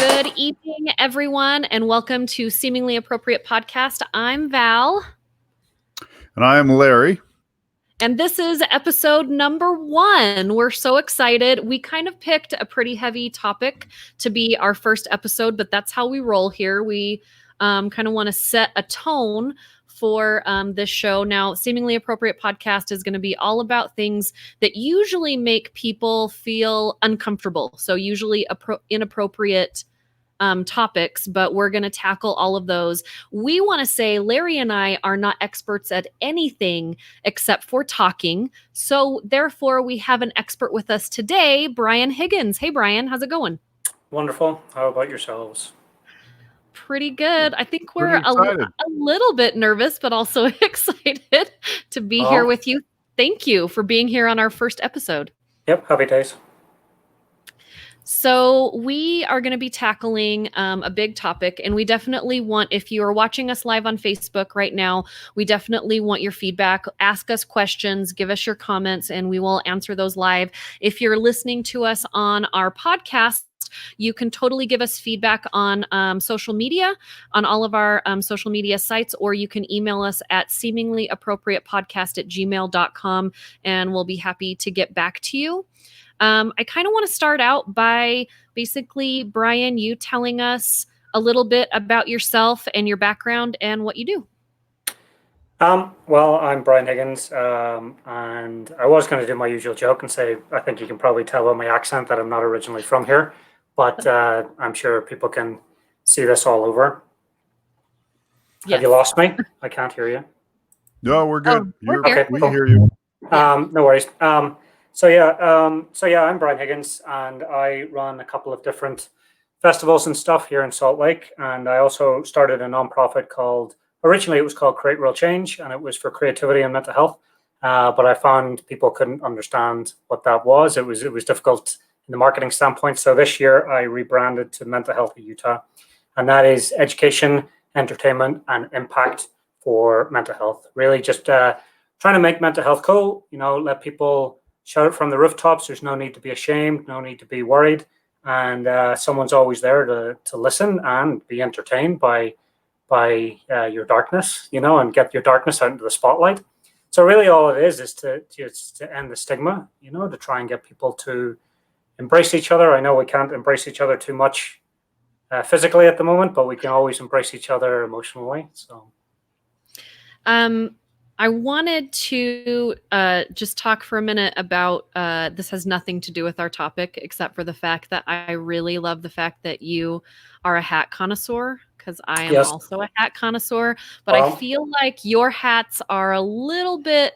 Good evening, everyone, and welcome to Seemingly Appropriate Podcast. I'm Val. And I am Larry. And this is episode number 1. We're so excited. We kind of picked a pretty heavy topic to be our first episode, but that's how we roll here. We kind of want to set a tone for this show. Now, Seemingly Appropriate Podcast is going to be all about things that usually make people feel uncomfortable. So usually inappropriate topics, but we're going to tackle all of those. We want to say Larry and I are not experts at anything except for talking. So therefore, we have an expert with us today, Brian Higgins. Hey, Brian, how's it going? Wonderful. How about yourselves? Pretty good. I think we're a little bit nervous, but also excited to be here with you. Thank you for being here on our first episode. Yep, happy days. So we are going to be tackling a big topic, and we definitely want, if you are watching us live on Facebook right now, we definitely want your feedback. Ask us questions, give us your comments, and we will answer those live. If you're listening to us on our podcast, you can totally give us feedback on social media, on all of our social media sites, or you can email us at seeminglyappropriatepodcast@gmail.com, and we'll be happy to get back to you. I kind of want to start out by basically, Brian, you telling us a little bit about yourself and your background and what you do. Well, I'm Brian Higgins, and I was going to do my usual joke and say, I think you can probably tell by my accent that I'm not originally from here, but I'm sure people can see this all over. Yes. Have you lost me? I can't hear you. No, we're good. Okay, we hear you. No worries. So I'm Brian Higgins, and I run a couple of different festivals and stuff here in Salt Lake. And I also started a nonprofit originally it was called Create Real Change, and it was for creativity and mental health. But I found people couldn't understand what that was. It was difficult in the marketing standpoint. So this year I rebranded to Mental Health of Utah, and that is education, entertainment, and impact for mental health. Really just trying to make mental health cool, let people shout it from the rooftops. There's no need to be ashamed, no need to be worried. And someone's always there to listen and be entertained by your darkness, and get your darkness out into the spotlight. So really all it is to end the stigma, to try and get people to embrace each other. I know we can't embrace each other too much physically at the moment, but we can always embrace each other emotionally. So. I wanted to just talk for a minute about, this has nothing to do with our topic, except for the fact that I really love the fact that you are a hat connoisseur, because I am also a hat connoisseur, but I feel like your hats are a little bit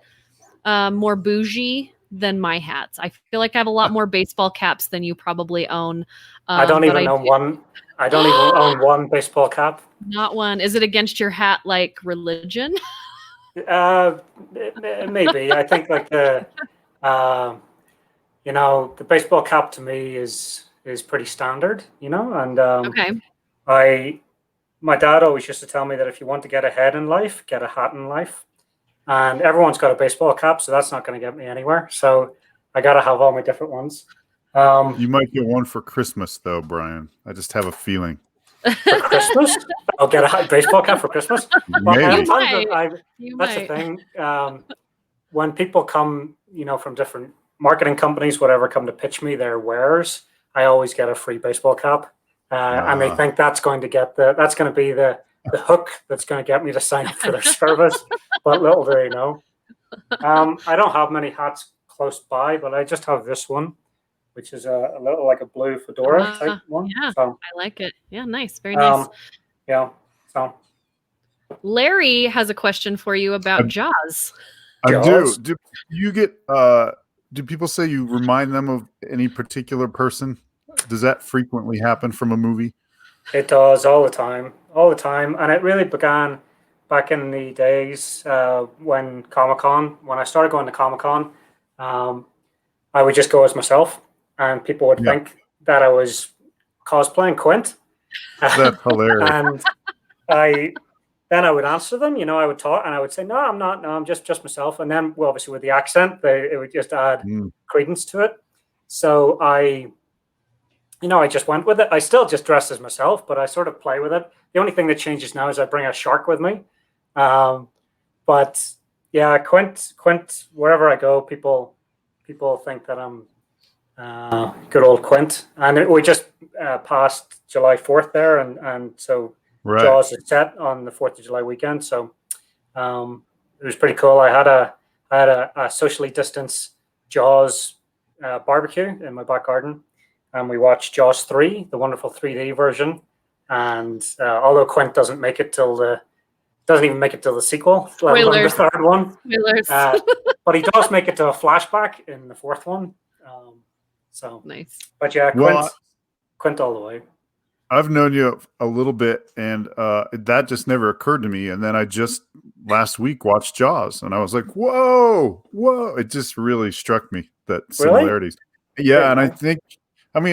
more bougie than my hats. I feel like I have a lot more baseball caps than you probably own. I don't even own one. I don't even own one baseball cap. Not one. Is it against your hat like religion? Maybe. I think like the baseball cap to me is pretty standard, and okay. My dad always used to tell me that if you want to get ahead in life, get a hat in life, and everyone's got a baseball cap, so that's not going to get me anywhere. So I got to have all my different ones. You might get one for Christmas though, Brian. I just have a feeling. For Christmas? I'll get a baseball cap for Christmas. Maybe. That's the thing. When people come, from different marketing companies, whatever, come to pitch me their wares, I always get a free baseball cap, and they think that's going to be the hook that's going to get me to sign up for their service. But little do they know. I don't have many hats close by, but I just have this one, which is a little like a blue fedora type one. Yeah, so, I like it. Yeah, nice. Very nice. Yeah. So Larry has a question for you about Jaws. I do. Do you get do people say you remind them of any particular person? Does that frequently happen from a movie? It does all the time. And it really began back in the days when I started going to Comic-Con, I would just go as myself. And people would think that I was cosplaying Quint. That's hilarious. And I would answer them, I would talk and I would say, no, I'm not. No, I'm just myself. And then, well, obviously with the accent, it would just add credence to it. So I I just went with it. I still just dress as myself, but I sort of play with it. The only thing that changes now is I bring a shark with me. But yeah, Quint, wherever I go, people think that I'm good old Quint. And we just passed July 4th there, and so Right. Jaws is set on the 4th of July weekend. So it was pretty cool. I had a socially distanced Jaws barbecue in my back garden, and we watched Jaws 3, the wonderful 3D version. And although Quint doesn't even make it till the sequel, let alone the third one. But he does make it to a flashback in the fourth one. So nice. But yeah, Quint all the way. I've known you a little bit, and that just never occurred to me. And then I just last week watched Jaws, and I was like, whoa. It just really struck me, that similarities. Really? Yeah, and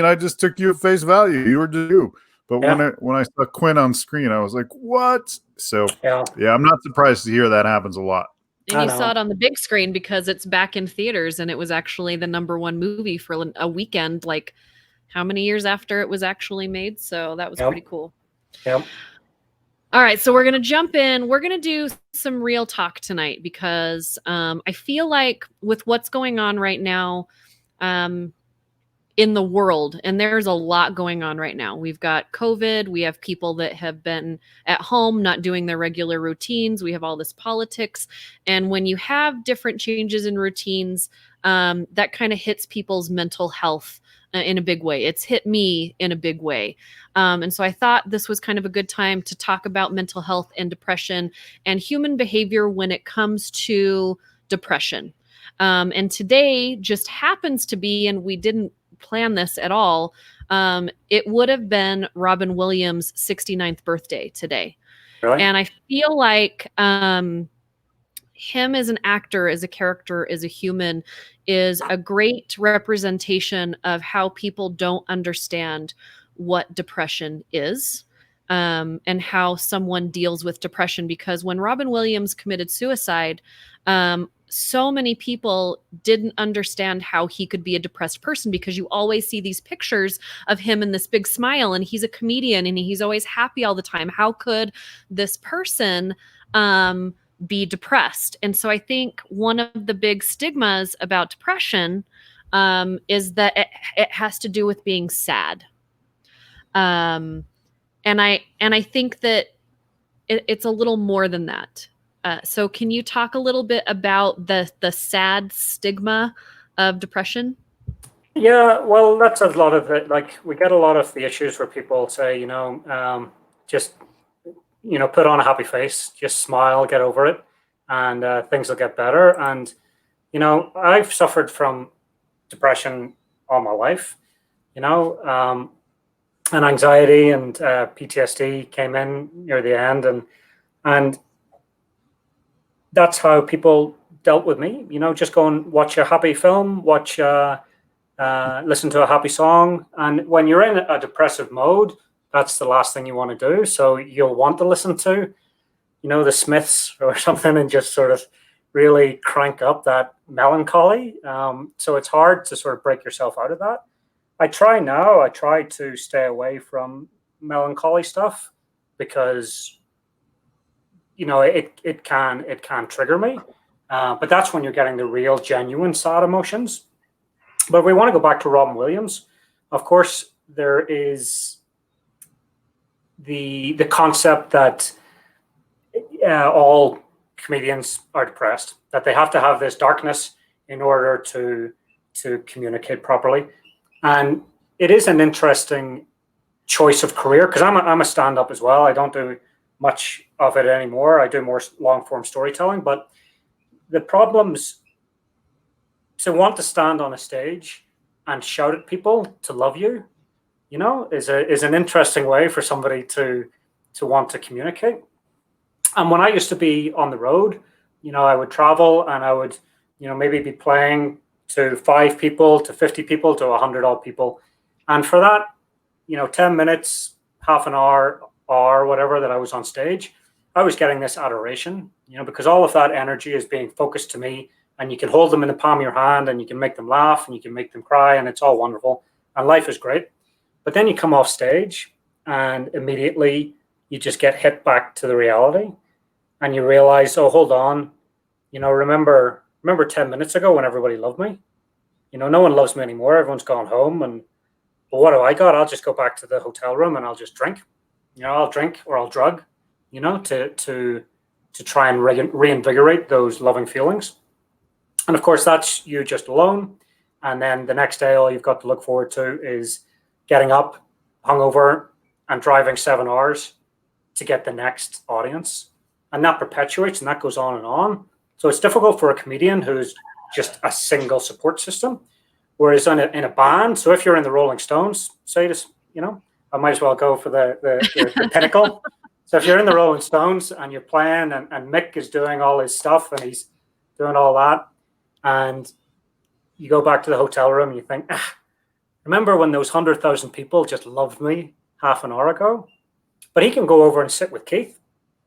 I just took you at face value. You were you. But when I saw Quint on screen, I was like, what? So, yeah, I'm not surprised to hear that happens a lot. And you saw it on the big screen because it's back in theaters, and it was actually the #1 movie for a weekend, like how many years after it was actually made. So that was pretty cool. Yep. All right, so we're going to jump in. We're going to do some real talk tonight because I feel like with what's going on right now, in the world, and there's a lot going on right now. We've got COVID. We have people that have been at home, not doing their regular routines. We have all this politics. And when you have different changes in routines, that kind of hits people's mental health in a big way. It's hit me in a big way. And so I thought this was kind of a good time to talk about mental health and depression and human behavior when it comes to depression. And today just happens to be, and we didn't plan this at all, it would have been Robin Williams' 69th birthday today. Really? And I feel like him as an actor, as a character, as a human, is a great representation of how people don't understand what depression is, and how someone deals with depression. Because when Robin Williams committed suicide, so many people didn't understand how he could be a depressed person, because you always see these pictures of him in this big smile, and he's a comedian and he's always happy all the time. How could this person be depressed? And so I think one of the big stigmas about depression is that it has to do with being sad. And I think that it's a little more than that. So can you talk a little bit about the sad stigma of depression? Yeah, well, that's a lot of it. Like, we get a lot of the issues where people say, just, put on a happy face, just smile, get over it, and things will get better. And, I've suffered from depression all my life, and anxiety and PTSD came in near the end. And that's how people dealt with me, just go and watch a happy film, listen to a happy song. And when you're in a depressive mode, that's the last thing you want to do. So you'll want to listen to, the Smiths or something, and just sort of really crank up that melancholy. So it's hard to sort of break yourself out of that. I try to stay away from melancholy stuff, because it can trigger me, but that's when you're getting the real genuine sad emotions. But if we want to go back to Robin Williams, of course there is the concept that all comedians are depressed, that they have to have this darkness in order to communicate properly. And it is an interesting choice of career, because I'm a stand-up as well. I don't do much of it anymore. I do more long-form storytelling. But the problems to want to stand on a stage and shout at people to love you, is an interesting way for somebody to want to communicate. And when I used to be on the road, I would travel, and I would, maybe be playing to 5 people, to 50 people, to 100 odd people. And for that, 10 minutes, half an hour, or whatever that I was on stage, I was getting this adoration, because all of that energy is being focused to me, and you can hold them in the palm of your hand, and you can make them laugh, and you can make them cry, and it's all wonderful, and life is great. But then you come off stage and immediately you just get hit back to the reality and you realize, oh, hold on, remember 10 minutes ago when everybody loved me? No one loves me anymore. Everyone's gone home. But what do I got? I'll just go back to the hotel room and I'll just drink. I'll drink or I'll drug, to try and reinvigorate those loving feelings. And of course, that's you just alone. And then the next day, all you've got to look forward to is getting up, hungover, and driving 7 hours to get the next audience. And that perpetuates and that goes on and on. So it's difficult for a comedian who's just a single support system. Whereas in a band, so if you're in the Rolling Stones, say this, I might as well go for the pinnacle. So if you're in the Rolling Stones and you're playing and Mick is doing all his stuff and he's doing all that, and you go back to the hotel room and you think, remember when those 100,000 people just loved me half an hour ago? But he can go over and sit with Keith,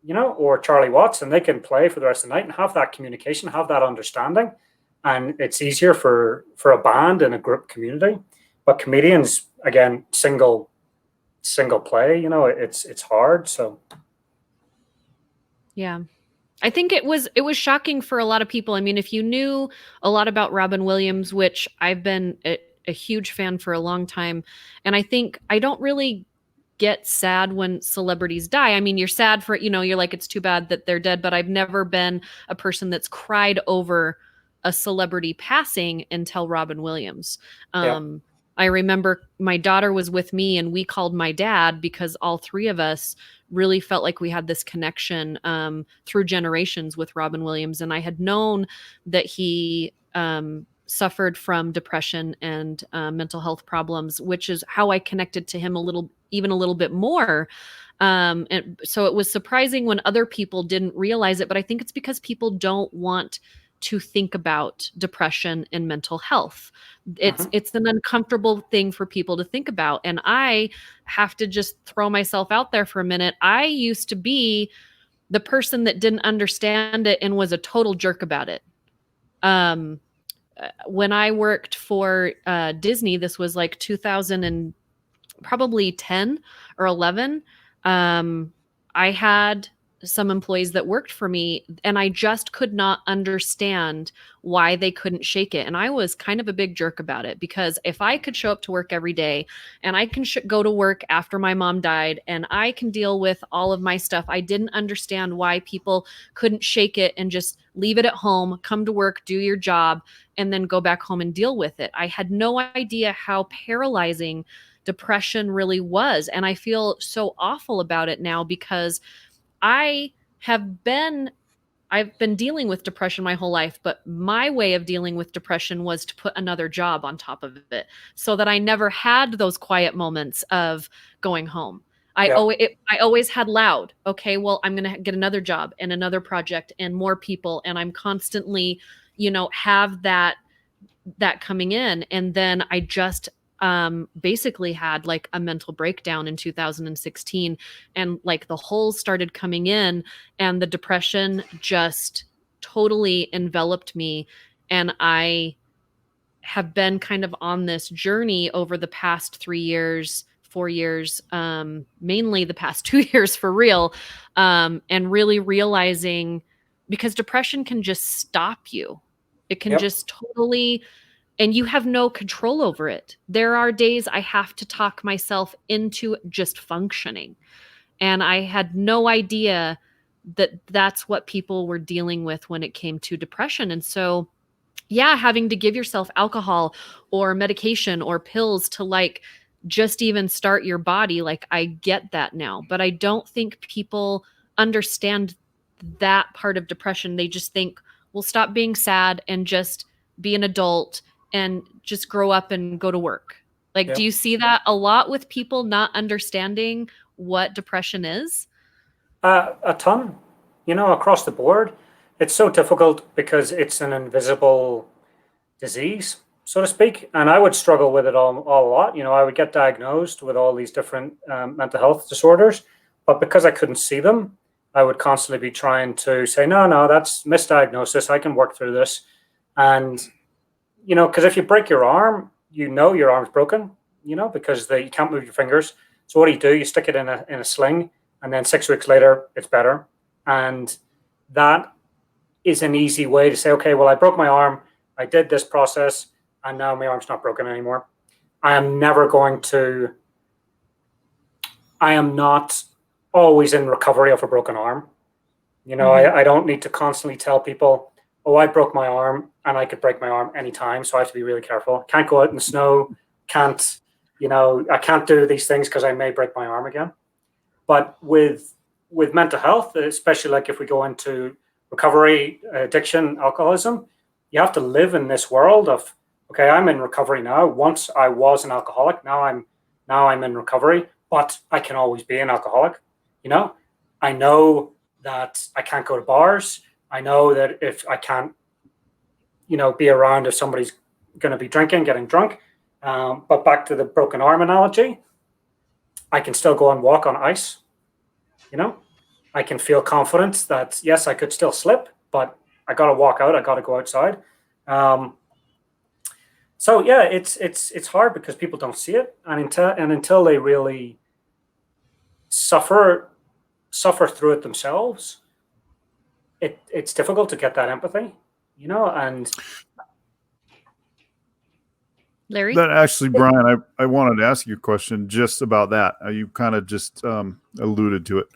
or Charlie Watts, and they can play for the rest of the night and have that communication, have that understanding. And it's easier for a band and a group community. But comedians, again, single play, it's hard. So yeah. I think it was shocking for a lot of people. I mean, if you knew a lot about Robin Williams, which I've been a huge fan for a long time, and I think I don't really get sad when celebrities die. I mean, you're sad for, you're like, it's too bad that they're dead, but I've never been a person that's cried over a celebrity passing until Robin Williams. I remember my daughter was with me and we called my dad because all three of us really felt like we had this connection through generations with Robin Williams. And I had known that he suffered from depression and mental health problems, which is how I connected to him even a little bit more. And so it was surprising when other people didn't realize it, but I think it's because people don't want to think about depression and mental health. It's an uncomfortable thing for people to think about. And I have to just throw myself out there for a minute. I used to be the person that didn't understand it and was a total jerk about it. When I worked for Disney, this was like 2000 and probably 10 or 11. I had some employees that worked for me and I just could not understand why they couldn't shake it. And I was kind of a big jerk about it because if I could show up to work every day and I can go to work after my mom died and I can deal with all of my stuff, I didn't understand why people couldn't shake it and just leave it at home, come to work, do your job, and then go back home and deal with it. I had no idea how paralyzing depression really was. And I feel so awful about it now because I've been dealing with depression my whole life, but my way of dealing with depression was to put another job on top of it so that I never had those quiet moments of going home. I always had loud. Okay, well, I'm going to get another job and another project and more people. And I'm constantly, have that coming in. And then I just basically had like a mental breakdown in 2016 and like the holes started coming in and the depression just totally enveloped me. And I have been kind of on this journey over the past 3 years, 4 years, mainly the past 2 years for real. And really realizing because depression can just stop you. It can just totally, and you have no control over it. There are days I have to talk myself into just functioning. And I had no idea that that's what people were dealing with when it came to depression. And so, having to give yourself alcohol or medication or pills to like just even start your body, like I get that now. But I don't think people understand that part of depression. They just think, well, stop being sad and just be an adult and just grow up and go to work. Like, do you see that a lot with people not understanding what depression is? A ton, across the board. It's so difficult because it's an invisible disease, so to speak. And I would struggle with it all a lot. I would get diagnosed with all these different mental health disorders, but because I couldn't see them, I would constantly be trying to say, no, that's misdiagnosis. I can work through this. And because if you break your arm, your arm's broken. because you can't move your fingers. So what do? You stick it in a sling, and then 6 weeks later, it's better. And that is an easy way to say, okay, well, I broke my arm, I did this process, and now my arm's not broken anymore. I am not always in recovery of a broken arm. I don't need to constantly tell people, oh, I broke my arm and I could break my arm anytime. So I have to be really careful. Can't go out in the snow. I can't do these things because I may break my arm again. But with mental health, especially like if we go into recovery, addiction, alcoholism, you have to live in this world of, okay, I'm in recovery now. Once I was an alcoholic, now I'm in recovery, but I can always be an alcoholic. I know that I can't go to bars. I know that if I can't, be around if somebody's going to be drinking, getting drunk. But back to the broken arm analogy, I can still go and walk on ice. I can feel confident that, yes, I could still slip, but I got to walk out. I got to go outside. So yeah, it's hard because people don't see it. And until they really suffer through it themselves, it's difficult to get that empathy, and Larry? That actually, Brian, I wanted to ask you a question just about that. You kind of just alluded to it.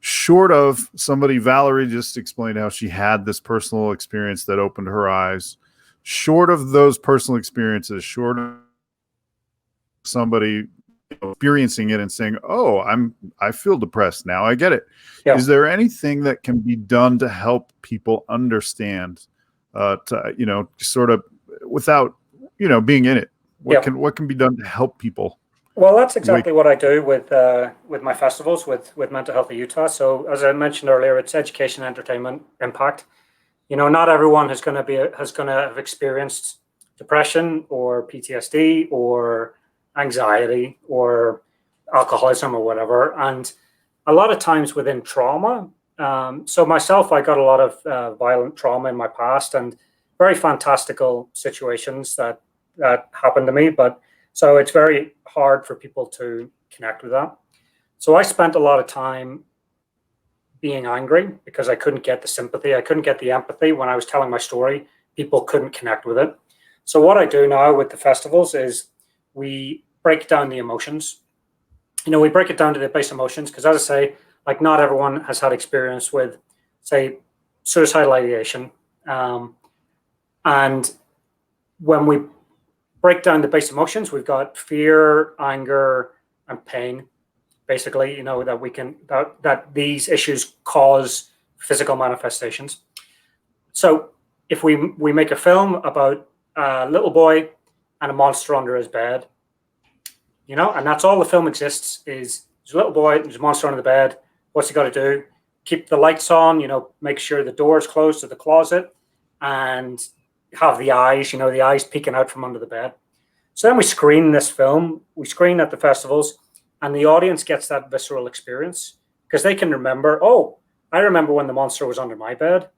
Short of somebody, Valerie just explained how she had this personal experience that opened her eyes. Short of those personal experiences, short of somebody experiencing it and saying, "Oh, I feel depressed now. I get it." Yeah. Is there anything that can be done to help people understand, sort of without, being in it? What can be done to help people? Well, that's exactly what I do with my festivals with Mental Health of Utah. So as I mentioned earlier, it's education, entertainment, impact. Not everyone is going to have experienced depression or PTSD or anxiety or alcoholism or whatever. And a lot of times within trauma, so myself, I got a lot of violent trauma in my past and very fantastical situations that happened to me. But so it's very hard for people to connect with that. So I spent a lot of time being angry because I couldn't get the sympathy. I couldn't get the empathy when I was telling my story. People couldn't connect with it. So what I do now with the festivals is we break down the emotions. We break it down to the base emotions because, as I say, like not everyone has had experience with, say, suicidal ideation. And when we break down the base emotions, we've got fear, anger, and pain. Basically, that we can that these issues cause physical manifestations. So if we make a film about a little boy and a monster under his bed, and that's all the film exists is there's a little boy, there's a monster under the bed. What's he got to do? Keep the lights on, make sure the door is closed to the closet and have the eyes, the eyes peeking out from under the bed. So then we screen this film, we screen at the festivals, and the audience gets that visceral experience because they can remember, oh, I remember when the monster was under my bed,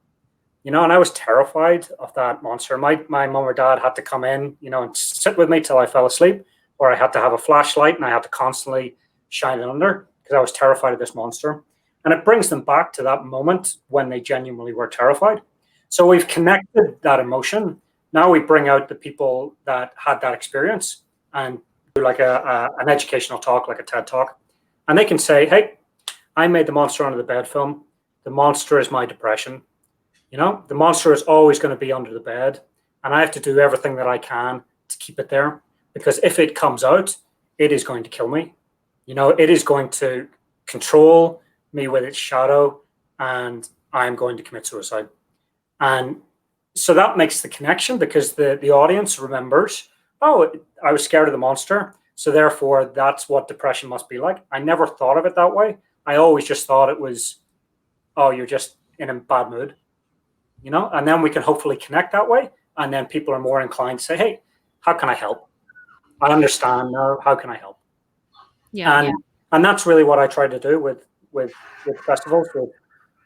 and I was terrified of that monster. My mom or dad had to come in, and sit with me till I fell asleep, or I had to have a flashlight and I had to constantly shine it under because I was terrified of this monster. And it brings them back to that moment when they genuinely were terrified. So we've connected that emotion. Now we bring out the people that had that experience and do like an educational talk, like a TED talk. And they can say, hey, I made the Monster Under the Bed film. The monster is my depression. The monster is always going to be under the bed. And I have to do everything that I can to keep it there. Because if it comes out, it is going to kill me. It is going to control me with its shadow. And I'm going to commit suicide. And so that makes the connection because the audience remembers, oh, I was scared of the monster. So therefore, that's what depression must be like. I never thought of it that way. I always just thought it was, oh, you're just in a bad mood, and then we can hopefully connect that way. And then people are more inclined to say, hey, how can I help? I understand now. How can I help? Yeah. And that's really what I try to do with festivals,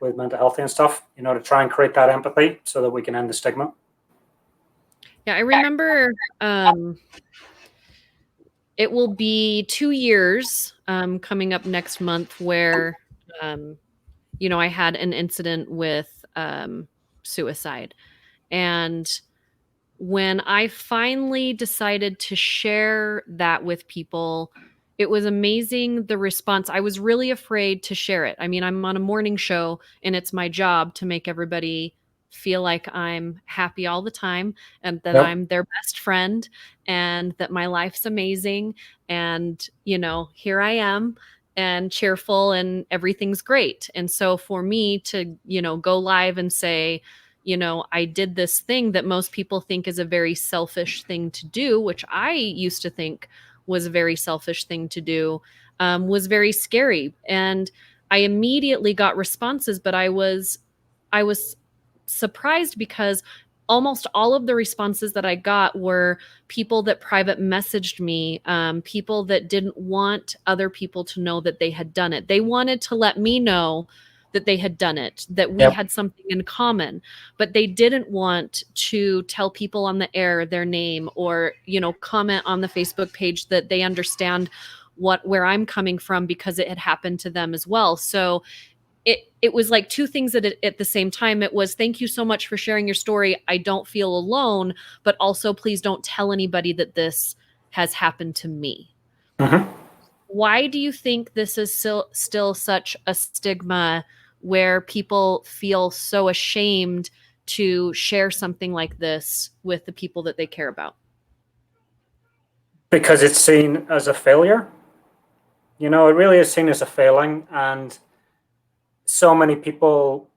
with mental health and stuff, to try and create that empathy so that we can end the stigma. Yeah, I remember it will be 2 years coming up next month where, I had an incident with suicide. And when I finally decided to share that with people, it was amazing the response. I was really afraid to share it. I mean, I'm on a morning show and it's my job to make everybody feel like I'm happy all the time and that I'm their best friend and that my life's amazing. And, here I am and cheerful and everything's great. And so for me to, go live and say, I did this thing that most people think is a very selfish thing to do, which I used to think was a very selfish thing to do, was very scary. And I immediately got responses, but I was surprised because almost all of the responses that I got were people that private messaged me, people that didn't want other people to know that they had done it. They wanted to let me know that they had done it, that we had something in common, but they didn't want to tell people on the air their name or, comment on the Facebook page that they understand where I'm coming from because it had happened to them as well. So it was like two things at the same time. It was, thank you so much for sharing your story. I don't feel alone, but also please don't tell anybody that this has happened to me. Mm-hmm. Why do you think this is still such a stigma where people feel so ashamed to share something like this with the people that they care about? Because it's seen as a failure. It really is seen as a failing, and so many people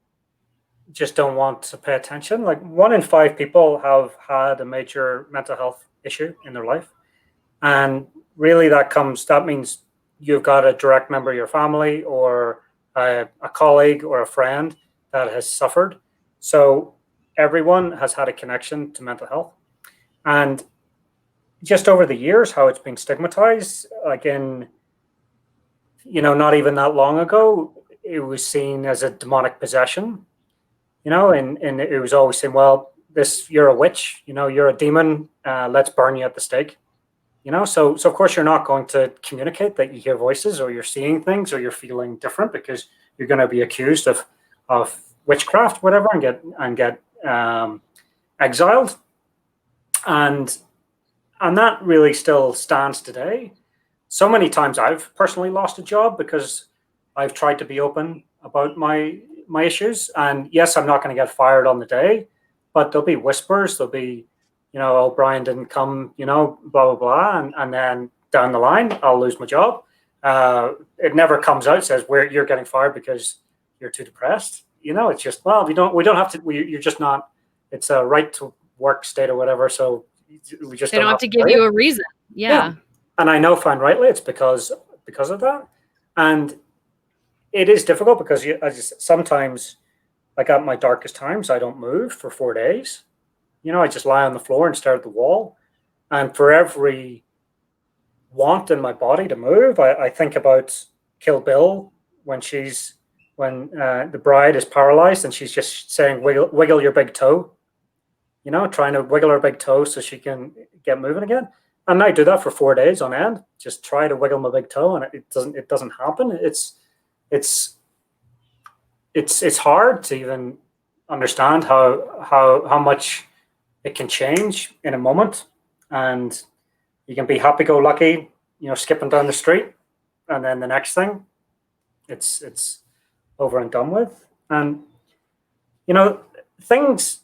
just don't want to pay attention. Like 1 in 5 people have had a major mental health issue in their life. And really that means you've got a direct member of your family or a colleague or a friend that has suffered. So everyone has had a connection to mental health. And just over the years, how it's been stigmatized, like not even that long ago, it was seen as a demonic possession, and it was always saying, well, you're a witch, you're a demon, let's burn you at the stake. So of course you're not going to communicate that you hear voices or you're seeing things or you're feeling different because you're going to be accused of witchcraft, whatever, and get exiled. And that really still stands today. So many times I've personally lost a job because I've tried to be open about my issues. And yes, I'm not going to get fired on the day, but there'll be whispers. There'll be, oh, Brian didn't come, blah, blah, blah. And then down the line, I'll lose my job. It never comes out, says you're getting fired because you're too depressed. It's just, well, we don't have to, you're just not, it's a right to work state or whatever. So we just don't have to give you a reason. Yeah. And I know fine rightly it's because of that. And it is difficult because sometimes, like at my darkest times, I don't move for 4 days. I just lie on the floor and stare at the wall. And for every want in my body to move, I think about Kill Bill when the bride is paralyzed and she's just saying, wiggle your big toe, trying to wiggle her big toe so she can get moving again. And I do that for 4 days on end, just try to wiggle my big toe, and it doesn't happen. It's hard to even understand how much it can change in a moment. And you can be happy-go-lucky, skipping down the street, and then the next thing, it's over and done with. And things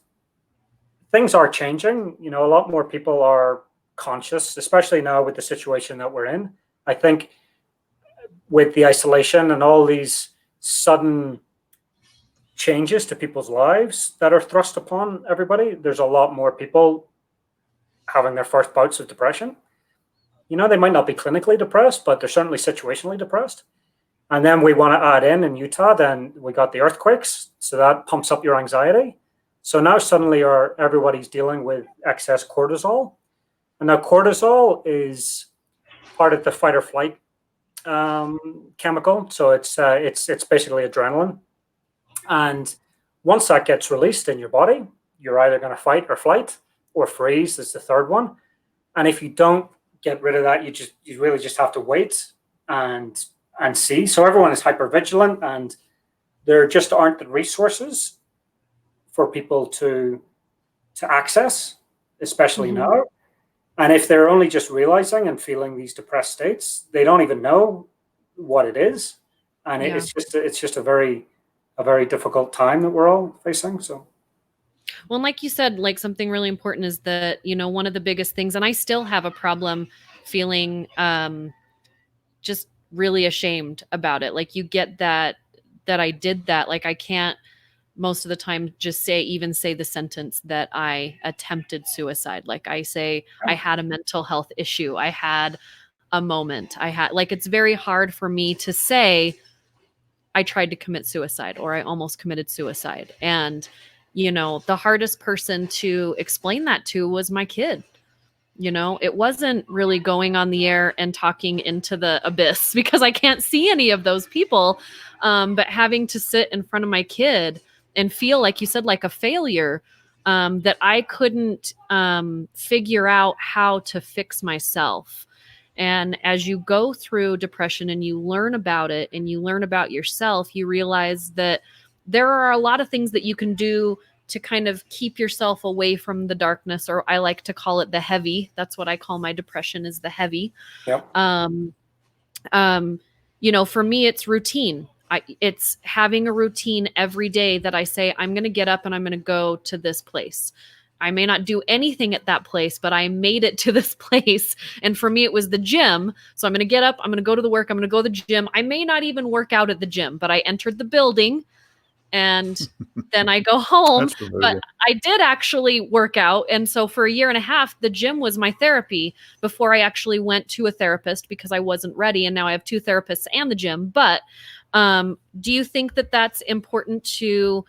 are changing. A lot more people are conscious, especially now with the situation that we're in. I think with the isolation and all these sudden changes to people's lives that are thrust upon everybody, there's a lot more people having their first bouts of depression. They might not be clinically depressed, but they're certainly situationally depressed. And then we want to add in Utah, then we got the earthquakes, so that pumps up your anxiety. So now suddenly everybody's dealing with excess cortisol. And now cortisol is part of the fight or flight chemical. So it's basically adrenaline. And once that gets released in your body, you're either going to fight or flight, or freeze is the third one. And if you don't get rid of that, you really just have to wait and see. So everyone is hyper vigilant, and there just aren't the resources for people to access, especially now. And if they're only just realizing and feeling these depressed states, they don't even know what it is, and it's just a very difficult time that we're all facing. So. Well, and like you said, like something really important is that, one of the biggest things, and I still have a problem feeling just really ashamed about it. Like you get that I did that. Like I can't most of the time just say the sentence that I attempted suicide. Like I say, I had a mental health issue. I had a moment. It's very hard for me to say I tried to commit suicide or I almost committed suicide. And the hardest person to explain that to was my kid. It wasn't really going on the air and talking into the abyss because I can't see any of those people. But having to sit in front of my kid and feel, like you said, like a failure, that I couldn't figure out how to fix myself. And as you go through depression and you learn about it and you learn about yourself, you realize that there are a lot of things that you can do to kind of keep yourself away from the darkness, or I like to call it the heavy. That's what I call my depression, is the heavy. Yep. For me, it's routine. It's having a routine every day that I say, I'm going to get up and I'm going to go to this place. I may not do anything at that place, but I made it to this place. And for me, it was the gym. So I'm going to get up, I'm going to go to the work, I'm going to go to the gym. I may not even work out at the gym, but I entered the building and then I go home. But I did actually work out. And so for a year and a half, the gym was my therapy before I actually went to a therapist because I wasn't ready. And now I have 2 therapists and the gym. But do you think that that's important to,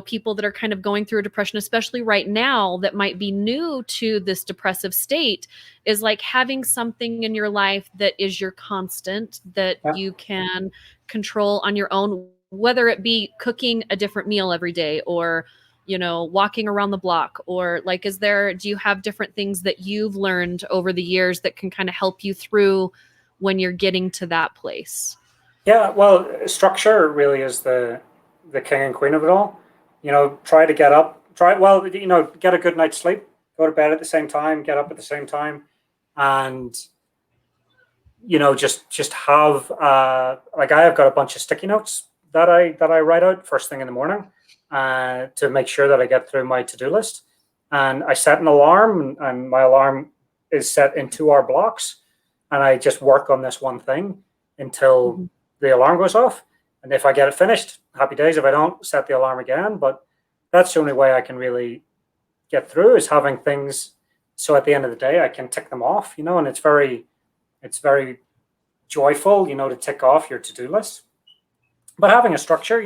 people that are kind of going through a depression, especially right now, that might be new to this depressive state, is like having something in your life that is your constant, that you can control on your own, whether it be cooking a different meal every day or, walking around the block, or like, do you have different things that you've learned over the years that can kind of help you through when you're getting to that place? Yeah, well, structure really is the king and queen of it all. Try to get up, get a good night's sleep, go to bed at the same time, get up at the same time, and just have like I have got a bunch of sticky notes that I write out first thing in the morning to make sure that I get through my to-do list. And I set an alarm, and my alarm is set in 2-hour blocks, and I just work on this one thing until the alarm goes off. And if I get it finished, happy days. If I don't, set the alarm again. But that's the only way I can really get through, is having things so at the end of the day I can tick them off, and it's very joyful, to tick off your to-do list. But having a structure,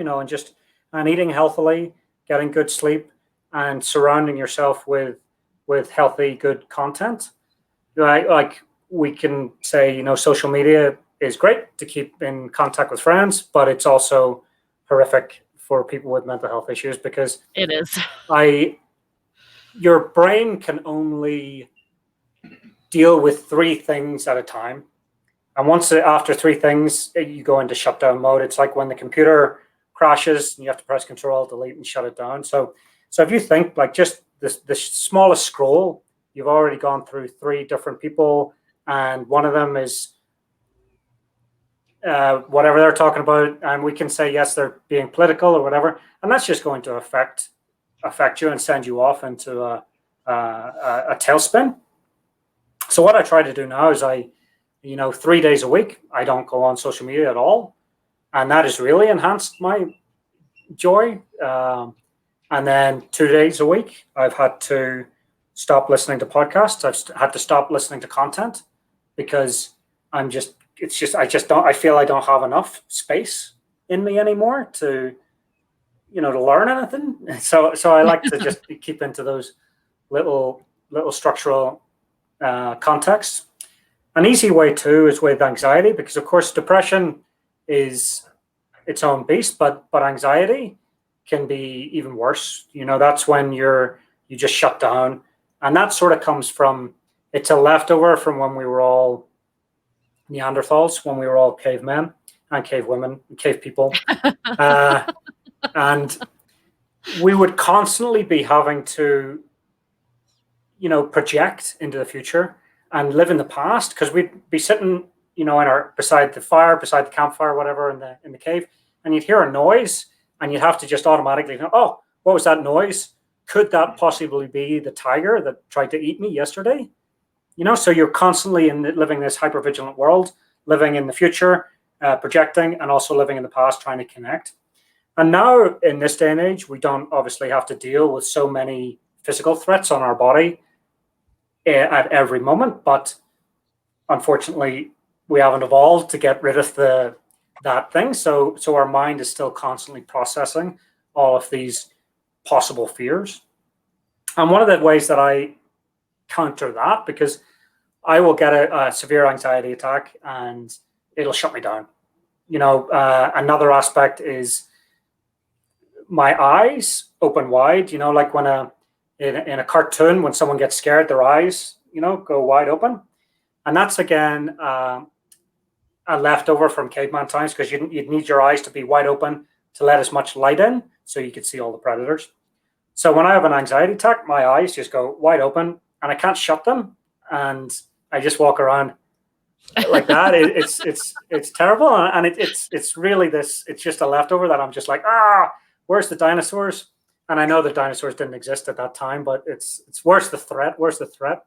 and eating healthily, getting good sleep, and surrounding yourself with healthy, good content. Like we can say, social media is great to keep in contact with friends, but it's also horrific for people with mental health issues because it is. Your brain can only deal with 3 things at a time. And after 3 things, you go into shutdown mode. It's like when the computer crashes and you have to press Control, Delete, and shut it down. So if you think like just the smallest scroll, you've already gone through 3 different people, and one of them is whatever they're talking about, and we can say yes, they're being political or whatever, and that's just going to affect you and send you off into a tailspin. So what I try to do now is 3 days a week I don't go on social media at all, and that has really enhanced my joy. And then 2 days a week I've had to stop listening to podcasts. I've had to stop listening to content because I feel I don't have enough space in me anymore to learn anything. So I like to just keep into those little structural contexts. An easy way too is with anxiety, because of course depression is its own beast, but anxiety can be even worse. That's when you just shut down, and that sort of comes from It's a leftover from when we were all Neanderthals, when we were all cavemen and cavewomen, and cave people. And we would constantly be having to, project into the future and live in the past, because we'd be sitting, beside the fire, beside the campfire, whatever, in the cave, and you'd hear a noise, and you'd have to just automatically know, oh, what was that noise? Could that possibly be the tiger that tried to eat me yesterday? So you're constantly living this hypervigilant world, living in the future, projecting, and also living in the past, trying to connect. And now, in this day and age, we don't obviously have to deal with so many physical threats on our body at every moment. But unfortunately, we haven't evolved to get rid of that thing. So our mind is still constantly processing all of these possible fears. And one of the ways that I counter that, because I will get a severe anxiety attack and it'll shut me down. Another aspect is my eyes open wide, like when in a cartoon, when someone gets scared, their eyes, go wide open. And that's, again, a leftover from caveman times, because you'd need your eyes to be wide open to let as much light in so you could see all the predators. So when I have an anxiety attack, my eyes just go wide open and I can't shut them. And I just walk around like that. It's terrible. And it's really this, it's just a leftover that I'm just like, where's the dinosaurs? And I know the dinosaurs didn't exist at that time, but it's where's the threat? Where's the threat?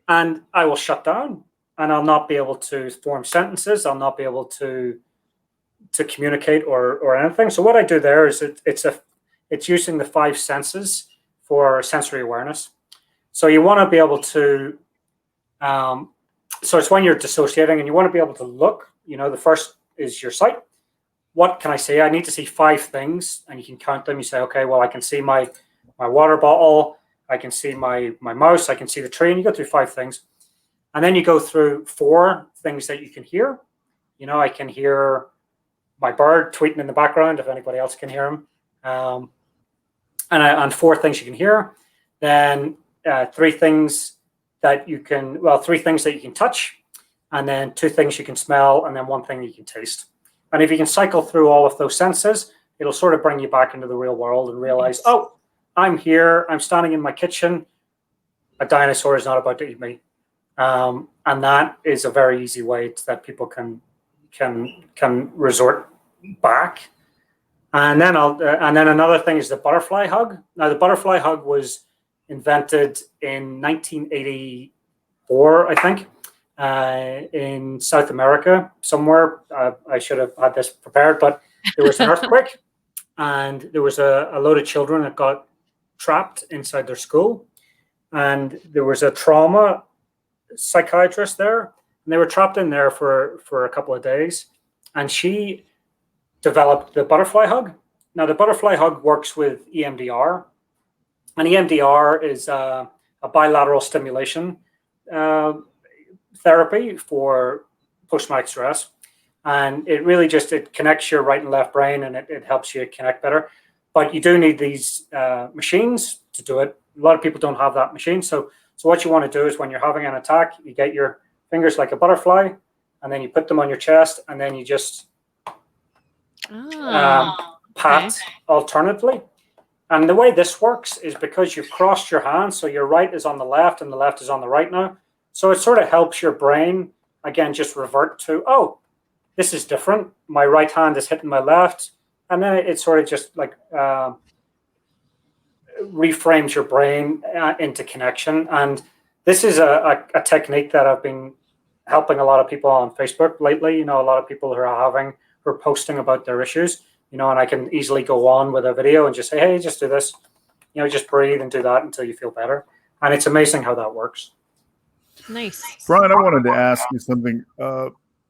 And I will shut down, and I'll not be able to form sentences. I'll not be able to communicate or anything. So what I do there is it's using the 5 senses for sensory awareness. So you want to be able to, so it's when you're dissociating and you want to be able to look, the first is your sight. What can I see? I need to see 5 things, and you can count them. You say, okay, well, I can see my water bottle, I can see my mouse, I can see the tree, and you go through 5 things. And then you go through 4 things that you can hear. I can hear my bird tweeting in the background, if anybody else can hear him. And 4 things you can hear. Then 3 things that you can, 3 things that you can touch, and then 2 things you can smell, and then 1 thing you can taste. And if you can cycle through all of those senses, it'll sort of bring you back into the real world and realize, oh, I'm here, I'm standing in my kitchen, a dinosaur is not about to eat me. And that is a very easy way that people can resort back. And then another thing is the butterfly hug. Now, the butterfly hug was invented in 1984, I think, in South America somewhere. I should have had this prepared, but there was an earthquake, and there was a load of children that got trapped inside their school, and there was a trauma psychiatrist there, and they were trapped in there for a couple of days, and she developed the butterfly hug. Now, the butterfly hug works with EMDR, and EMDR is a bilateral stimulation therapy for post-traumatic stress, and it really just it connects your right and left brain, and it helps you connect better. But you do need these machines to do it. A lot of people don't have that machine. So what you want to do is when you're having an attack, you get your fingers like a butterfly, and then you put them on your chest, and then you just pat alternately. And the way this works is because you've crossed your hands, so your right is on the left and the left is on the right now. So it sort of helps your brain, again, just revert to, oh, this is different. My right hand is hitting my left. And then it sort of just like reframes your brain into connection. And this is a technique that I've been helping a lot of people on Facebook lately. A lot of people who are posting about their issues, and I can easily go on with a video and just say, hey, just do this, just breathe and do that until you feel better. And it's amazing how that works. Nice. Brian, I wanted to ask you something.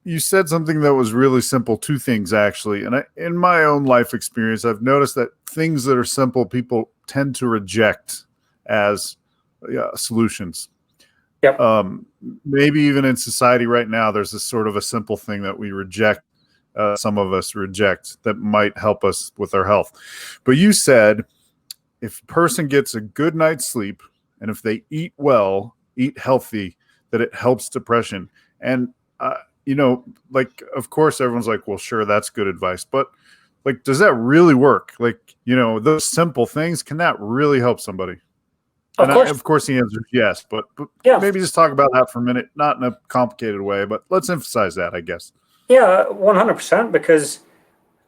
You said something that was really simple, 2 things actually. And in my own life experience, I've noticed that things that are simple, people tend to reject as solutions. Yep. Maybe even in society right now, there's this sort of a simple thing that we reject. Some of us reject that might help us with our health. But you said if a person gets a good night's sleep and if they eat well eat healthy, that it helps depression. And, like, of course, everyone's like, well, sure, that's good advice. But, like, does that really work? Like, those simple things, can that really help somebody? Of course. Of course, the answer is yes. But Yeah. maybe just talk about that for a minute, not in a complicated way, but let's emphasize that, I guess. Yeah, 100%. Because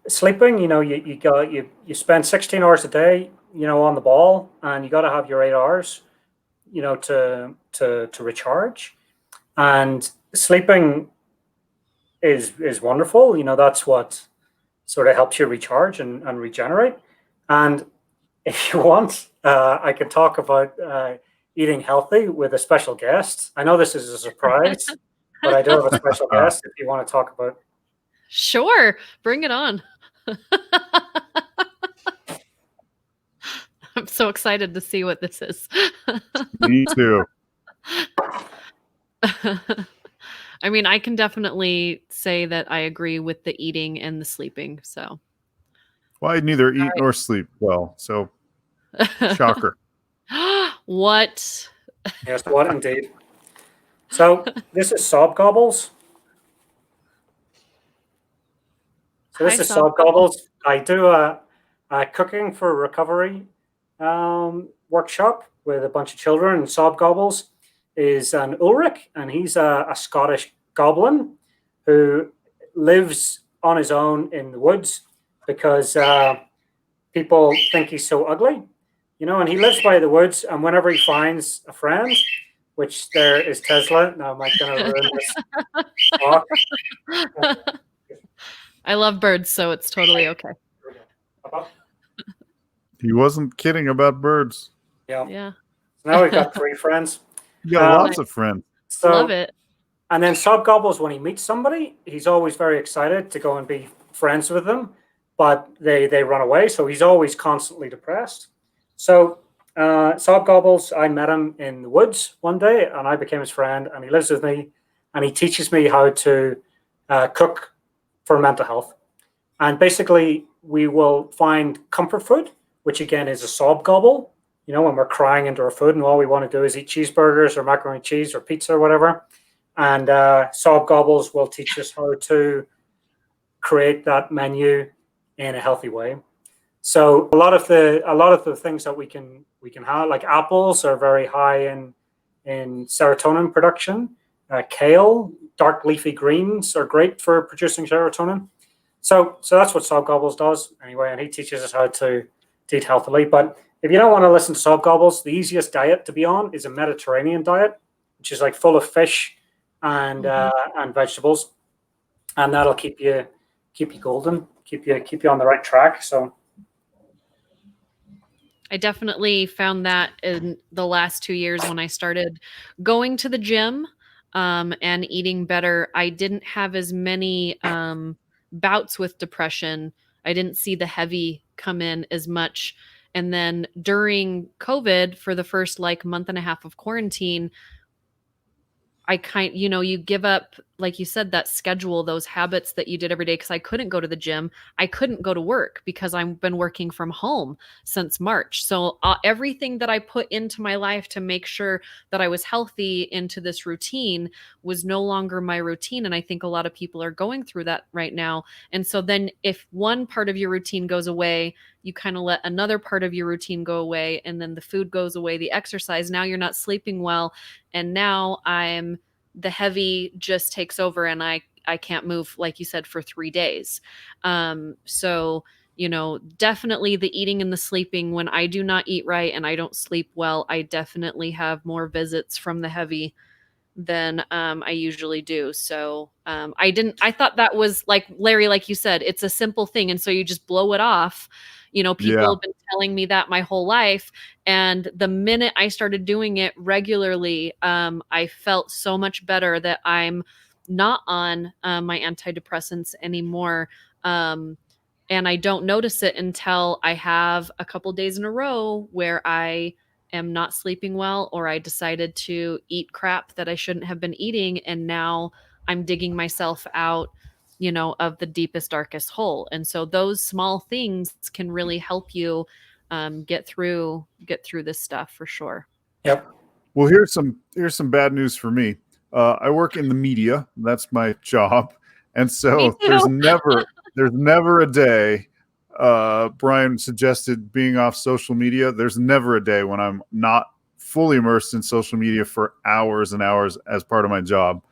sleeping, you spend 16 hours a day, on the ball, and you got to have your 8 hours, to recharge. And sleeping is wonderful. That's what sort of helps you recharge and regenerate. And if you want, I can talk about eating healthy with a special guest. I know this is a surprise, but I do have a special guest if you want to talk about. Sure, bring it on. I'm so excited to see what this is. Me too. I mean, I can definitely say that I agree with the eating and the sleeping. So, well, I neither eat nor sleep well. So, shocker. What? Yes, what indeed. So this is Sob Gobbles. So this Hi, is Sob Sob Gobbles. I do a cooking for recovery workshop with a bunch of children. And Sob Gobbles is an Ulrich, and he's a Scottish goblin who lives on his own in the woods because people think he's so ugly, and he lives by the woods. And whenever he finds a friend, which there is Tesla. Now, am I going to ruin this talk? I love birds, so it's totally okay. He wasn't kidding about birds. Yeah. So now we've got 3 friends. You got lots of friends. So, love it. And then Sob Gobbles, when he meets somebody, he's always very excited to go and be friends with them, but they run away. So he's always constantly depressed. So Sob Gobbles, I met him in the woods one day, and I became his friend, and he lives with me, and he teaches me how to cook for mental health. And basically, we will find comfort food, which again is a Sob Gobble. When we're crying into our food and all we want to do is eat cheeseburgers or macaroni and cheese or pizza or whatever. And Sob Gobbles will teach us how to create that menu in a healthy way. So a lot of the things that we can have, like apples, are very high in serotonin production. Kale, dark leafy greens are great for producing serotonin. So that's what Sob Gobbles does anyway, and he teaches us how to eat healthily. But if you don't want to listen to Sob Gobbles, the easiest diet to be on is a Mediterranean diet, which is like full of fish and vegetables, and that'll keep you golden, keep you on the right track. So I definitely found that in the last 2 years when I started going to the gym and eating better. I didn't have as many bouts with depression. I didn't see the heavy come in as much. And then during COVID, for the first month and a half of quarantine, you give up, like you said, that schedule, those habits that you did every day. Cause I couldn't go to the gym. I couldn't go to work because I've been working from home since March. So everything that I put into my life to make sure that I was healthy into this routine was no longer my routine. And I think a lot of people are going through that right now. And so then if one part of your routine goes away, you kind of let another part of your routine go away, and then the food goes away, the exercise, now you're not sleeping well. And now the heavy just takes over, and I can't move, like you said, for 3 days. So, definitely the eating and the sleeping, when I do not eat right and I don't sleep well, I definitely have more visits from the heavy than I usually do. So I thought that was, like Larry, like you said, it's a simple thing. And so you just blow it off. People have been telling me that my whole life. And the minute I started doing it regularly, I felt so much better that I'm not on my antidepressants anymore. And I don't notice it until I have a couple days in a row where I am not sleeping well, or I decided to eat crap that I shouldn't have been eating. And now I'm digging myself out, of the deepest, darkest hole. And so those small things can really help you get through this stuff for sure. Yep. Well, here's some bad news for me. I work in the media. That's my job, and so there's never a day. Brian suggested being off social media. There's never a day when I'm not fully immersed in social media for hours and hours as part of my job.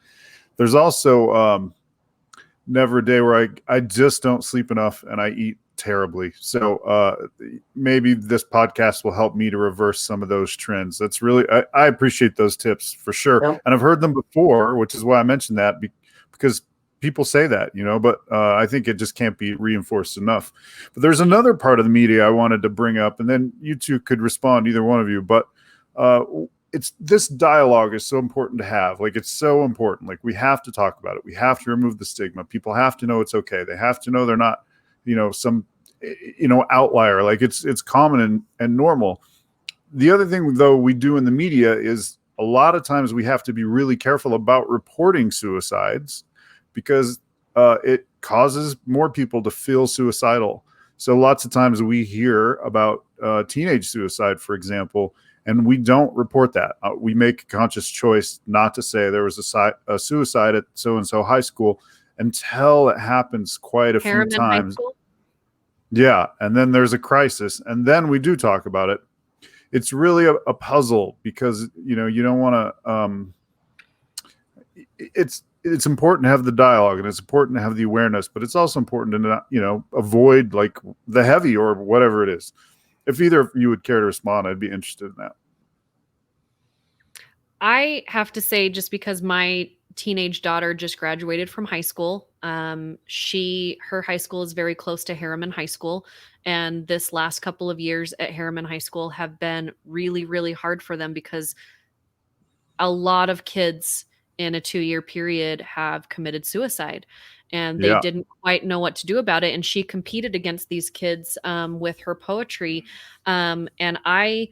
There's also never a day where I just don't sleep enough and I eat terribly. So maybe this podcast will help me to reverse some of those trends. That's really, I appreciate those tips for sure. Yep. And I've heard them before, which is why I mentioned that because people say that, but I think it just can't be reinforced enough. But there's another part of the media I wanted to bring up, and then you two could respond, either one of you. But it's this dialogue is so important to have. Like, it's so important. Like, we have to talk about it. We have to remove the stigma. People have to know it's okay. They have to know they're not, some, outlier. Like, it's common and normal. The other thing, though, we do in the media is a lot of times we have to be really careful about reporting suicides because it causes more people to feel suicidal. So lots of times we hear about teenage suicide, for example, and we don't report that. We make a conscious choice not to say there was a suicide at so-and-so high school until it happens quite a few times. Yeah, and then there's a crisis, and then we do talk about it. It's really a puzzle because, you don't want to it's important to have the dialogue and it's important to have the awareness, but it's also important to not, avoid like the heavy or whatever it is. If either of you would care to respond, I'd be interested in that. I have to say, just because my teenage daughter just graduated from high school, her high school is very close to Harriman High School. And this last couple of years at Harriman High School have been really, really hard for them because a lot of kids in a 2-year period have committed suicide and they didn't quite know what to do about it. And she competed against these kids with her poetry. And I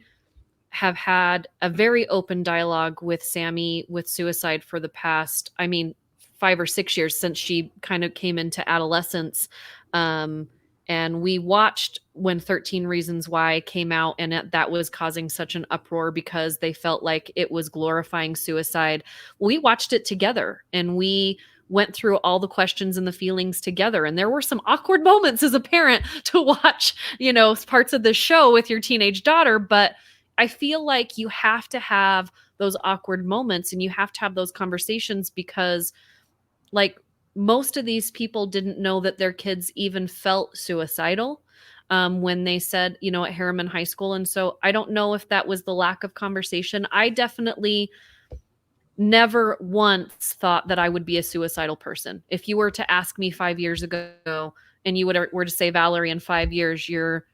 have had a very open dialogue with Sammy with suicide for the past, 5 or 6 years since she kind of came into adolescence. And we watched when 13 Reasons Why came out, and that was causing such an uproar because they felt like it was glorifying suicide. We watched it together and we went through all the questions and the feelings together. And there were some awkward moments as a parent to watch, parts of the show with your teenage daughter. But I feel like you have to have those awkward moments and you have to have those conversations because, like, most of these people didn't know that their kids even felt suicidal when they said, at Harriman High School. And so I don't know if that was the lack of conversation. I definitely never once thought that I would be a suicidal person. If you were to ask me 5 years ago and you were to say, Valerie, in 5 years, you're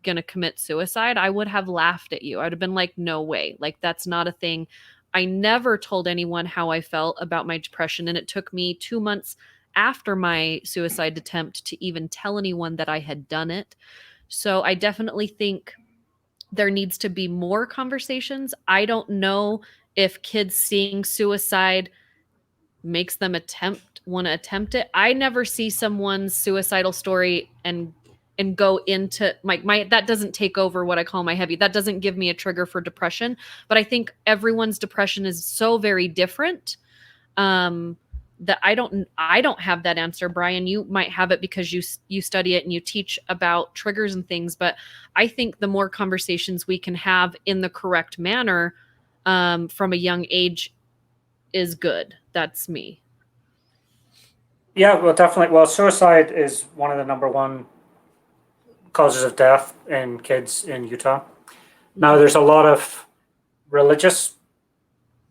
going to commit suicide, I would have laughed at you. I would have been like, no way. Like, that's not a thing. I never told anyone how I felt about my depression. And it took me 2 months after my suicide attempt to even tell anyone that I had done it. So I definitely think there needs to be more conversations. I don't know if kids seeing suicide makes them want to attempt it. I never see someone's suicidal story and go into that doesn't take over what I call my heavy. That doesn't give me a trigger for depression. But I think everyone's depression is so very different that I don't have that answer. Brian, you might have it because you study it and you teach about triggers and things. But I think the more conversations we can have in the correct manner from a young age is good. That's me. Yeah, well, definitely. Well, suicide is one of the number one causes of death in kids in Utah. Now, there's a lot of religious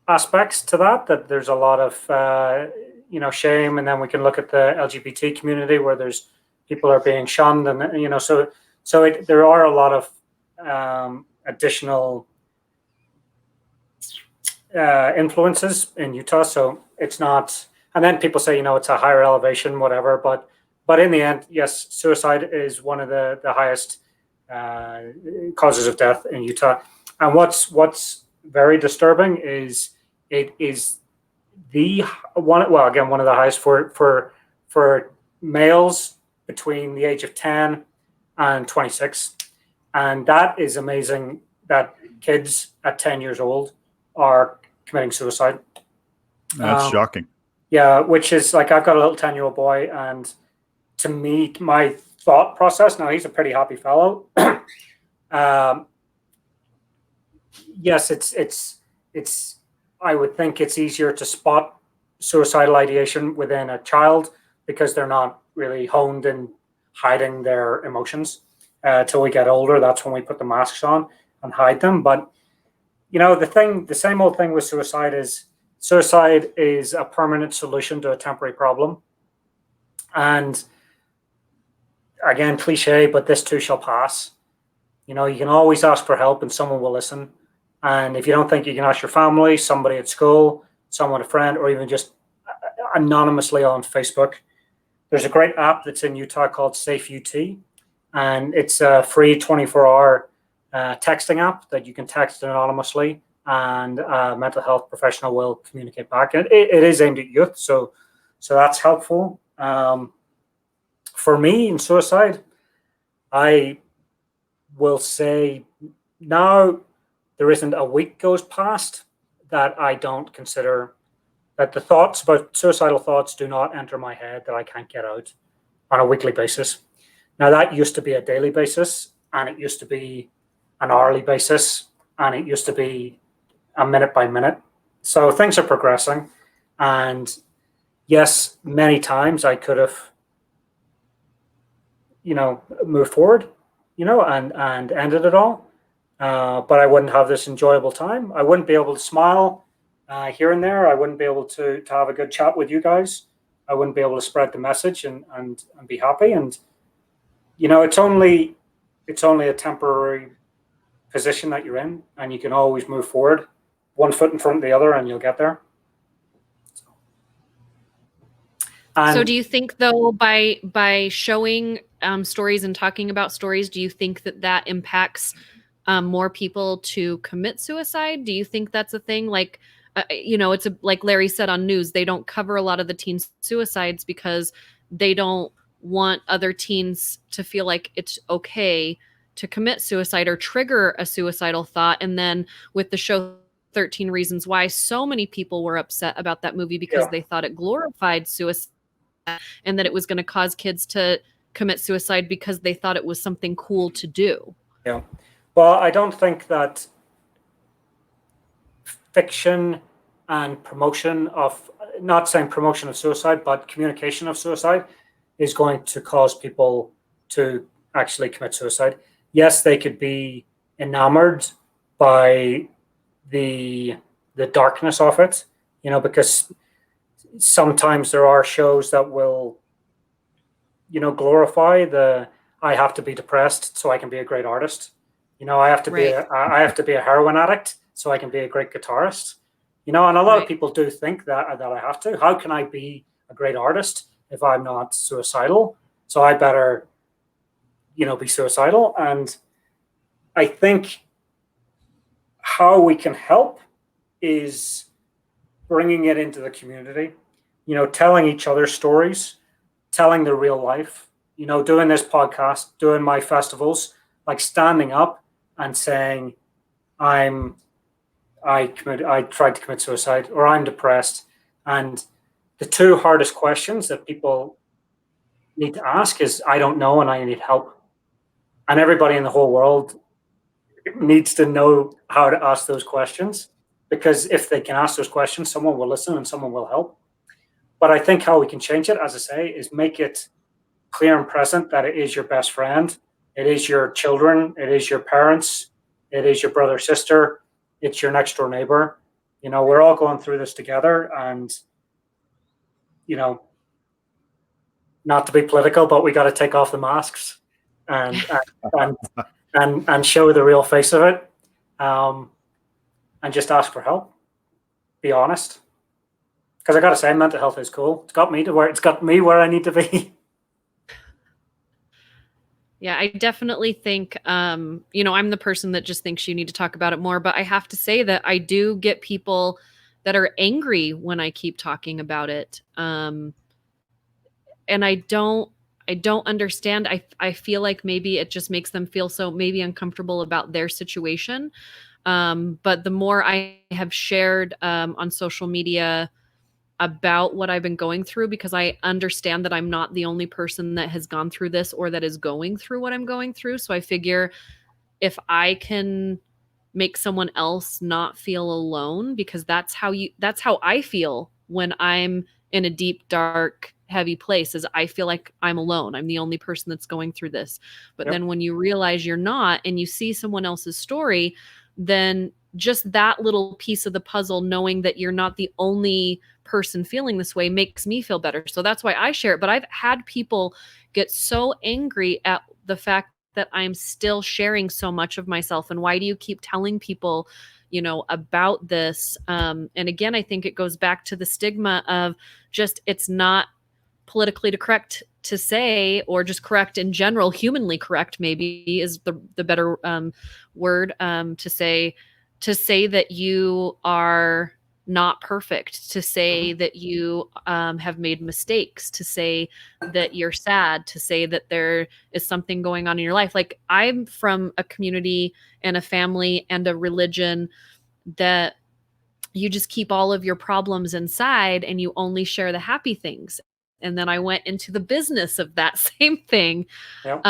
aspects to that there's a lot of, shame. And then we can look at the LGBT community where there's people are being shunned. And, there are a lot of additional influences in Utah. So it's not, and then people say, it's a higher elevation, whatever, but in the end, yes, suicide is one of the highest causes of death in Utah. And what's very disturbing is it is one of the highest for males between the age of 10 and 26. And that is amazing that kids at 10 years old are committing suicide. That's shocking. Yeah, which is like, I've got a little 10-year-old boy, and to me, my thought process, now he's a pretty happy fellow. Yes, it's I would think it's easier to spot suicidal ideation within a child because they're not really honed in hiding their emotions. Till we get older, that's when we put the masks on and hide them. But the same old thing with suicide is a permanent solution to a temporary problem. And again, cliche, but this too shall pass. You can always ask for help and someone will listen. And if you don't think you can ask your family, somebody at school, someone, a friend, or even just anonymously on Facebook, there's a great app that's in Utah called SafeUT. And it's a free 24-hour texting app that you can text anonymously, and a mental health professional will communicate back. And it is aimed at youth, so that's helpful. For me in suicide, I will say now there isn't a week goes past that I don't consider that the thoughts about suicidal thoughts do not enter my head that I can't get out on a weekly basis. Now, that used to be a daily basis, and it used to be an hourly basis, and it used to be a minute by minute. So things are progressing. And yes, many times I could have, moved forward, and ended it all. But I wouldn't have this enjoyable time. I wouldn't be able to smile here and there. I wouldn't be able to have a good chat with you guys. I wouldn't be able to spread the message and be happy. And it's only a temporary position that you're in, and you can always move forward, one foot in front of the other, and you'll get there. So do you think, though, by showing stories and talking about stories, do you think that impacts more people to commit suicide? Do you think that's a thing? Like, it's like Larry said on news, they don't cover a lot of the teen suicides because they don't want other teens to feel like it's okay to commit suicide or trigger a suicidal thought. And then with the show 13 Reasons Why, so many people were upset about that movie because they thought it glorified suicide and that it was going to cause kids to commit suicide because they thought it was something cool to do. Yeah. Well, I don't think that fiction and promotion of, not saying promotion of suicide, but communication of suicide is going to cause people to actually commit suicide. Yes, they could be enamored by the darkness of it, because sometimes there are shows that will, glorify I have to be depressed so I can be a great artist. I have to be a heroin addict so I can be a great guitarist. And a lot of people do think that I have to. How can I be a great artist if I'm not suicidal? So I better, be suicidal. And I think how we can help is bringing it into the community, telling each other stories, telling the real life, doing this podcast, doing my festivals, like standing up and saying, I tried to commit suicide, or I'm depressed. And the two hardest questions that people need to ask is, I don't know, and I need help. And everybody in the whole world needs to know how to ask those questions, because if they can ask those questions, someone will listen and someone will help. But I think how we can change it, as I say, is make it clear and present that it is your best friend, it is your children, it is your parents, it is your brother, sister, it's your next door neighbor. We're all going through this together, and not to be political, but we got to take off the masks and show the real face of it, and just ask for help. Be honest, because I got to say, mental health is cool. It's got me where I need to be. Yeah, I definitely think, I'm the person that just thinks you need to talk about it more, but I have to say that I do get people that are angry when I keep talking about it. And I don't understand. I feel like maybe it just makes them feel so maybe uncomfortable about their situation. But the more I have shared on social media about what I've been going through, because I understand that I'm not the only person that has gone through this or that is going through what I'm going through. So I figure if I can make someone else not feel alone, because that's how I feel when I'm in a deep, dark, heavy place, is I feel like I'm alone. I'm the only person that's going through this. But then when you realize you're not, and you see someone else's story, then just that little piece of the puzzle, knowing that you're not the only person feeling this way, makes me feel better. So that's why I share it. But I've had people get so angry at the fact that I'm still sharing so much of myself. And why do you keep telling people, about this? And again, I think it goes back to the stigma of just, it's not politically correct to say, or just correct in general, humanly correct maybe is the better word, to say that you are not perfect, to say that you have made mistakes, to say that you're sad, to say that there is something going on in your life. Like, I'm from a community and a family and a religion that you just keep all of your problems inside and you only share the happy things. And then I went into the business of that same thing. Yep.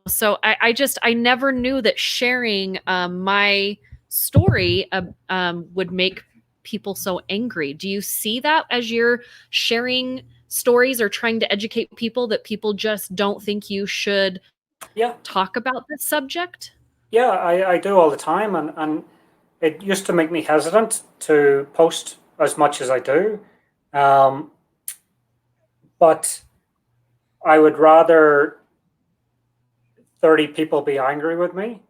So I never knew that sharing my story would make people so angry. Do you see that as you're sharing stories or trying to educate people, that people just don't think you should talk about this subject? Yeah, I do all the time. And it used to make me hesitant to post as much as I do. But I would rather 30 people be angry with me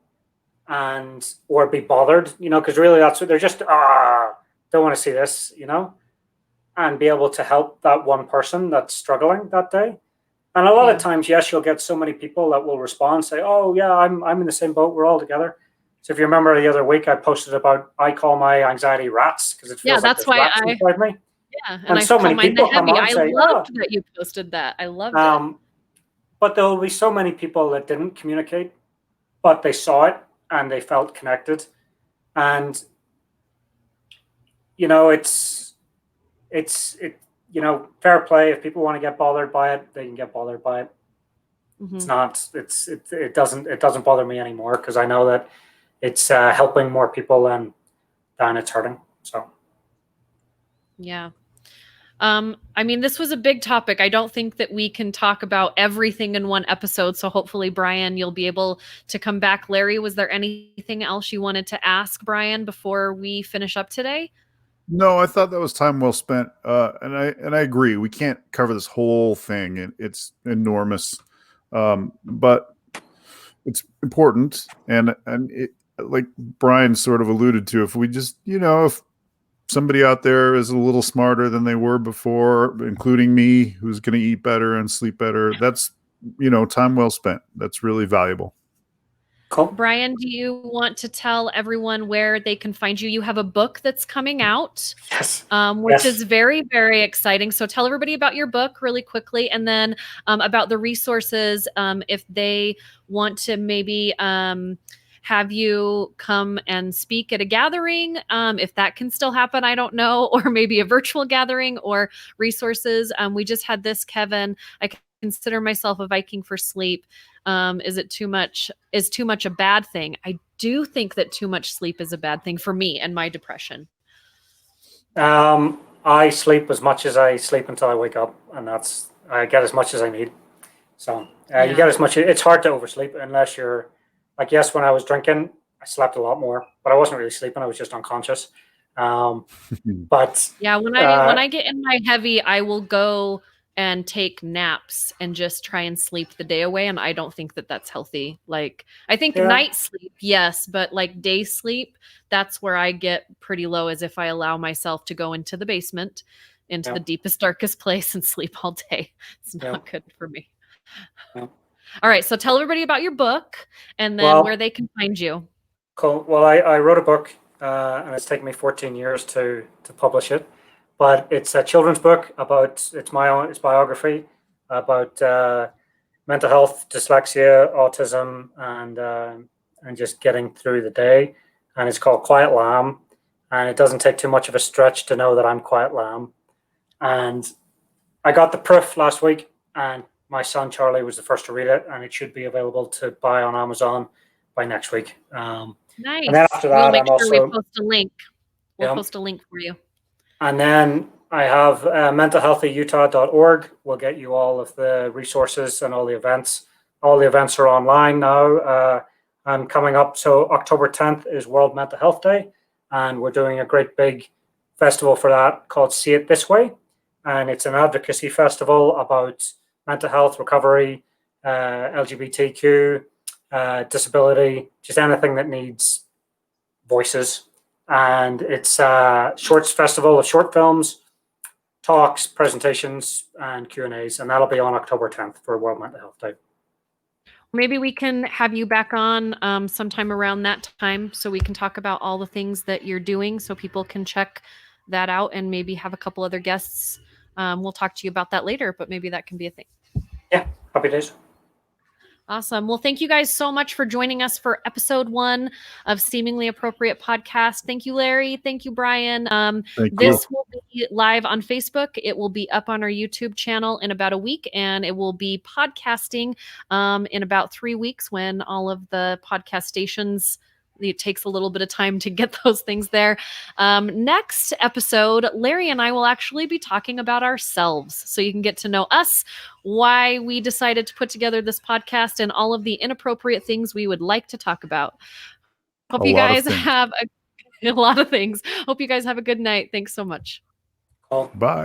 or be bothered, because really that's what they're just, don't want to see this, and be able to help that one person that's struggling that day. And a lot of times, yes, you'll get so many people that will respond, say, oh yeah, I'm in the same boat. We're all together. So if you remember the other week, I posted about, I call my anxiety rats, because it feels like that's why rats inside me. Yeah, and so many people come on and say, I loved that you posted that. I loved it. But there will be so many people that didn't communicate, but they saw it and they felt connected. And, it's fair play. If people want to get bothered by it, they can get bothered by it. Mm-hmm. It doesn't bother me anymore, because I know that it's helping more people than it's hurting. So. Yeah. This was a big topic. I don't think that we can talk about everything in one episode. So hopefully, Brian, you'll be able to come back. Larry, was there anything else you wanted to ask Brian before we finish up today? No, I thought that was time well spent. And I agree. We can't cover this whole thing. It's enormous. But it's important. And it, like Brian sort of alluded to, if we just, if somebody out there is a little smarter than they were before, including me, who's going to eat better and sleep better, that's, time well spent. That's really valuable. Cool. Brian, do you want to tell everyone where they can find you? You have a book that's coming out, which is very, very exciting. So tell everybody about your book really quickly, and then about the resources if they want to maybe have you come and speak at a gathering, if that can still happen, I don't know, or maybe a virtual gathering, or resources. We just had this, Kevin. I consider myself a Viking for sleep. Is too much a bad thing? I do think that too much sleep is a bad thing for me and my depression. I sleep as much as I sleep until I wake up, and I get as much as I need. So you get as much. It's hard to oversleep unless you're like, yes, when I was drinking, I slept a lot more, but I wasn't really sleeping. I was just unconscious. But yeah, when I get in my heavy, I will go and take naps and just try and sleep the day away. And I don't think that that's healthy. Like, I think night sleep, yes, but like day sleep, that's where I get pretty low, as if I allow myself to go into the basement, into the deepest, darkest place and sleep all day. It's not good for me. All right. So tell everybody about your book and then where they can find you. Cool. Well, I wrote a book and it's taken me 14 years to publish it. But it's a children's book it's biography about mental health, dyslexia, autism, and and just getting through the day. And it's called Quiet Lamb. And it doesn't take too much of a stretch to know that I'm Quiet Lamb. And I got the proof last week, and my son Charlie was the first to read it, and it should be available to buy on Amazon by next week. Nice. And then after that, we'll make I'm sure also we post a link. We'll post a link for you. And then I have mentalhealthyutah.org. We'll get you all of the resources and all the events. All the events are online now. And coming up, so October 10th is World Mental Health Day, and we're doing a great big festival for that called See It This Way. And it's an advocacy festival about mental health, recovery, LGBTQ, disability, just anything that needs voices. And it's a shorts festival of short films, talks, presentations, and Q&As. And that'll be on October 10th for World Mental Health Day. Maybe we can have you back on sometime around that time so we can talk about all the things that you're doing so people can check that out and maybe have a couple other guests. We'll talk to you about that later, but maybe that can be a thing. Yeah, happy days. Awesome. Well, thank you guys so much for joining us for episode 1 of Seemingly Appropriate Podcast. Thank you, Larry. Thank you, Brian. This will be live on Facebook. It will be up on our YouTube channel in about a week, and it will be podcasting in about 3 weeks when all of the podcast stations. It takes a little bit of time to get those things there. Next episode, Larry and I will actually be talking about ourselves. So you can get to know us, why we decided to put together this podcast, and all of the inappropriate things we would like to talk about. Hope you guys have a lot of things. Hope you guys have a good night. Thanks so much. Bye.